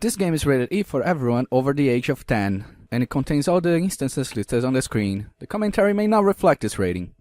This game is rated E for everyone over the age of 10, and it contains all the instances listed on the screen. The commentary may not reflect this rating.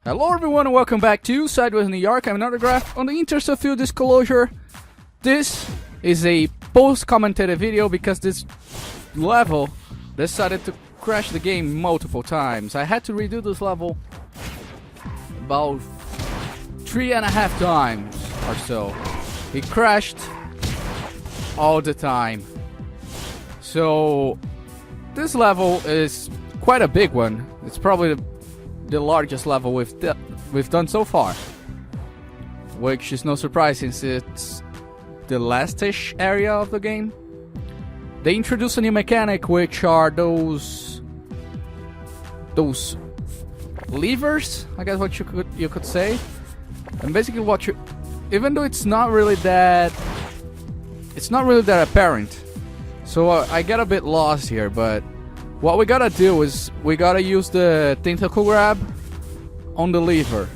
Hello everyone and welcome back to Sideway New York. I'm another graph. On the interest of full disclosure, this is a post-commentated video because this level decided to crash the game multiple times. I had to redo this level about 3.5 times or so. It crashed all the time. So this level is quite a big one. It's probably the largest level we've done so far, which is no surprise since it's the last-ish area of the game. They introduce a new mechanic, which are those levers, I guess what you could say. And basically what you, even though it's not really that apparent, so I get a bit lost here, but what we gotta do is we gotta use the tentacle grab on the lever.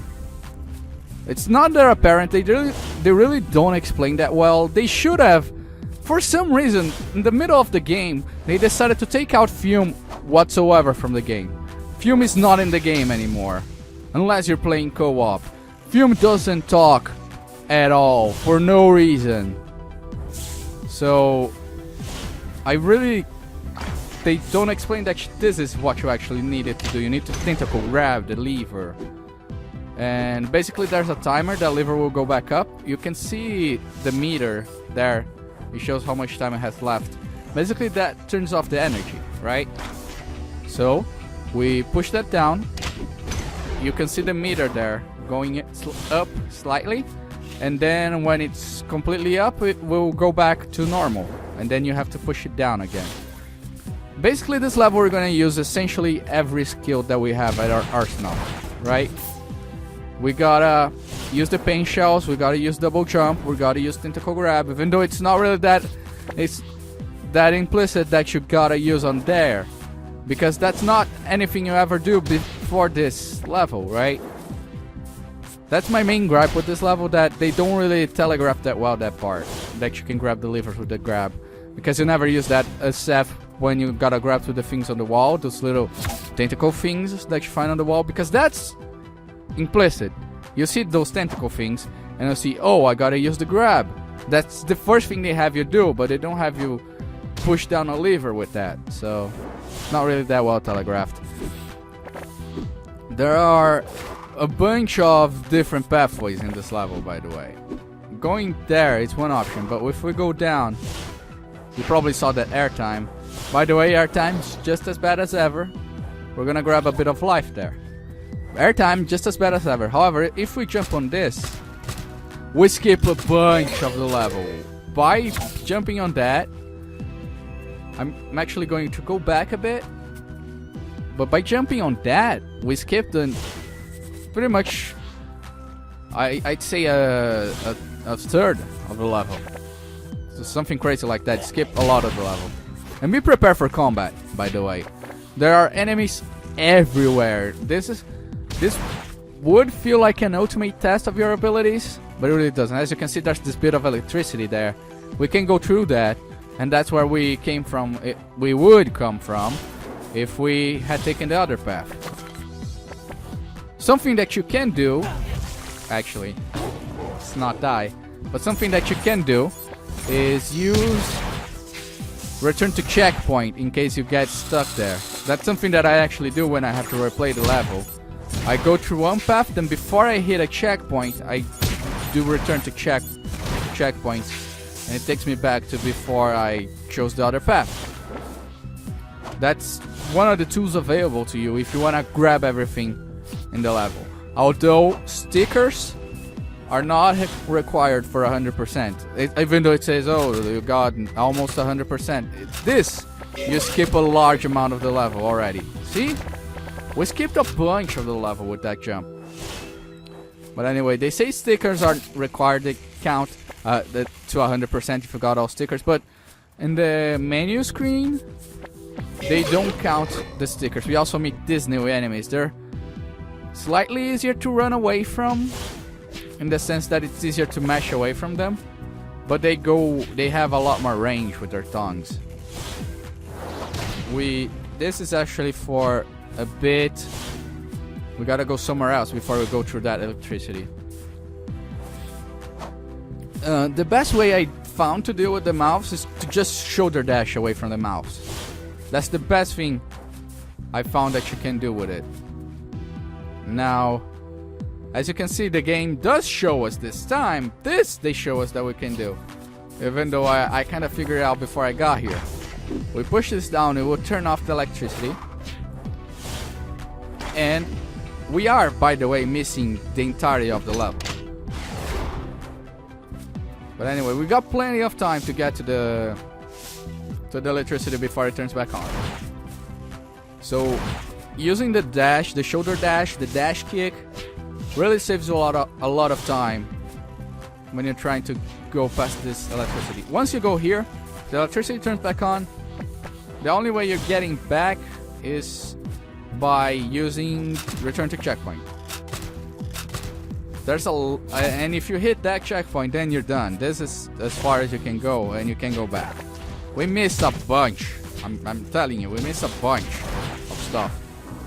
It's not that apparent. They really don't explain that well. They should have. For some reason, in the middle of the game, they decided to take out Fume whatsoever from the game. Fume is not in the game anymore, unless you're playing co-op. Fume doesn't talk at all for no reason. So they don't explain that this is what you actually needed to do. You need to tentacle grab the lever. And basically there's a timer. That lever will go back up. You can see the meter there. It shows how much time it has left. Basically that turns off the energy, right? So we push that down. You can see the meter there going up slightly. And then when it's completely up, it will go back to normal. And then you have to push it down again. Basically, this level we're going to use essentially every skill that we have at our arsenal, right? We gotta use the pain shells, we gotta use double jump, we gotta use tentacle grab, even though it's not really that implicit that you gotta use on there, because that's not anything you ever do before this level, right? That's my main gripe with this level, that they don't really telegraph that well that part, that you can grab the levers with the grab, because you never use that except when you gotta grab to the things on the wall, those little tentacle things that you find on the wall, because that's implicit. You see those tentacle things and you see, oh, I gotta use the grab. That's the first thing they have you do, but they don't have you push down a lever with that, so not really that well telegraphed. There are a bunch of different pathways in this level, by the way. Going there is one option, but if we go down, you probably saw that airtime. By the way, airtime's just as bad as ever. We're gonna grab a bit of life there. Airtime just as bad as ever. However, if we jump on this, we skip a bunch of the level. By jumping on that, I'm actually going to go back a bit. But by jumping on that, we skipped pretty much, I'd say a third of the level. So something crazy like that. Skip a lot of the level. And be prepared for combat, by the way. There are enemies everywhere. This would feel like an ultimate test of your abilities, but it really doesn't. As you can see, there's this bit of electricity there. We can go through that, and that's where we came from. We would come from if we had taken the other path. Something that you can do, actually, it's not die, but something that you can do is use return to checkpoint in case you get stuck there. That's something that I actually do when I have to replay the level. I go through one path, then before I hit a checkpoint, I do return to checkpoints, and it takes me back to before I chose the other path. That's one of the tools available to you if you want to grab everything in the level. Although stickers are not required for 100%. Even though it says, oh, you got almost 100%. This, you skip a large amount of the level already. See? We skipped a bunch of the level with that jump. But anyway, they say stickers aren't required. They count to 100% if you got all stickers. But in the menu screen, they don't count the stickers. We also meet these new enemies. They're slightly easier to run away from, in the sense that it's easier to mash away from them. But they have a lot more range with their tongues. This is actually for a bit. We gotta go somewhere else before we go through that electricity. The best way I found to deal with the mouths is to just shoulder dash away from the mouths. That's the best thing I found that you can do with it. Now, as you can see, the game does show us this time. They show us that we can do. Even though I kind of figured it out before I got here. We push this down, it will turn off the electricity. And we are, by the way, missing the entirety of the level. But anyway, we got plenty of time to get to the electricity before it turns back on. So, using the dash, the shoulder dash, the dash kick, really saves you a lot of time when you're trying to go past this electricity. Once you go here, the electricity turns back on. The only way you're getting back is by using return to checkpoint. And if you hit that checkpoint, then you're done. This is as far as you can go, and you can go back. We missed a bunch. I'm telling you, we missed a bunch of stuff.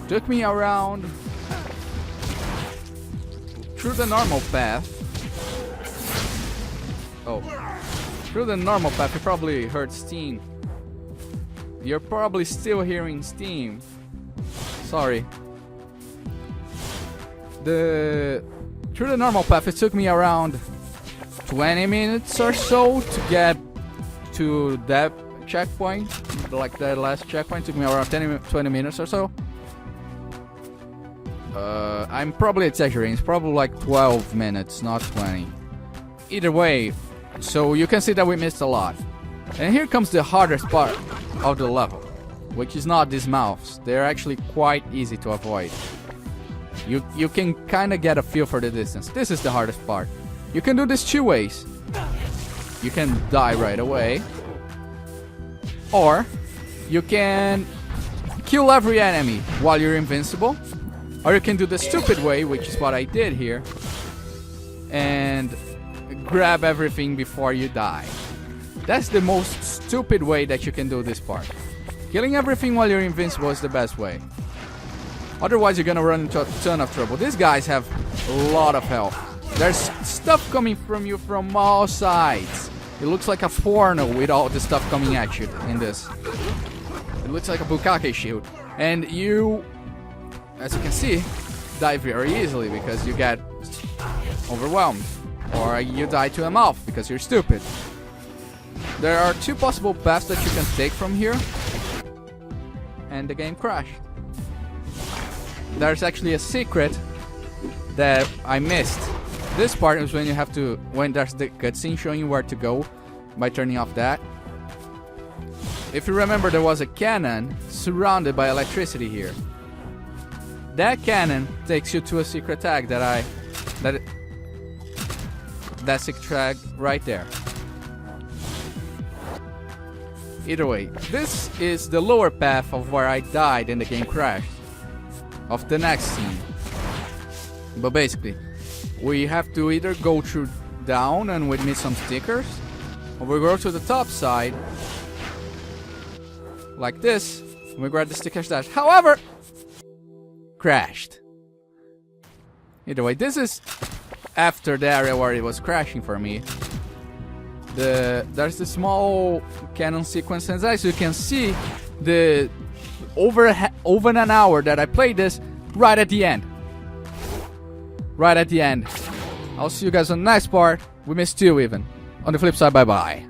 Took me around through the normal path. Oh, through the normal path. You probably heard steam. You're probably still hearing steam. Sorry. Through the normal path, it took me around 20 minutes or so to get to that checkpoint. Like that last checkpoint took me around 20 minutes or so. I'm probably exaggerating. It's probably like 12 minutes, not 20. Either way, so you can see that we missed a lot. And here comes the hardest part of the level, which is not these mouths. They're actually quite easy to avoid. You can kind of get a feel for the distance. This is the hardest part. You can do this two ways. You can die right away, or you can kill every enemy while you're invincible, or you can do the stupid way, which is what I did here, and grab everything before you die. That's the most stupid way that you can do this part. Killing everything while you're invincible is the best way. Otherwise, you're gonna run into a ton of trouble. These guys have a lot of health. There's stuff coming from you from all sides. It looks like a porno with all the stuff coming at you in this. It looks like a bukkake shield. And you, as you can see, die very easily because you get overwhelmed. Or you die to a mouth because you're stupid. There are two possible paths that you can take from here. And the game crashed. There's actually a secret that I missed. This part is when you have to, when there's the cutscene showing you where to go by turning off that. If you remember, there was a cannon surrounded by electricity here. That cannon takes you to a secret tag that secret tag right there. Either way, this is the lower path of where I died and the game crashed. Of the next scene. But basically, we have to either go through down and we miss some stickers, or we go to the top side like this, and we grab the stickers that, however, crashed. Either way, this is after the area where it was crashing for me. There's the small cannon sequence, and as you can see, the over an hour that I played this right at the end. Right at the end. I'll see you guys on the next part. We missed you even. On the flip side, bye-bye.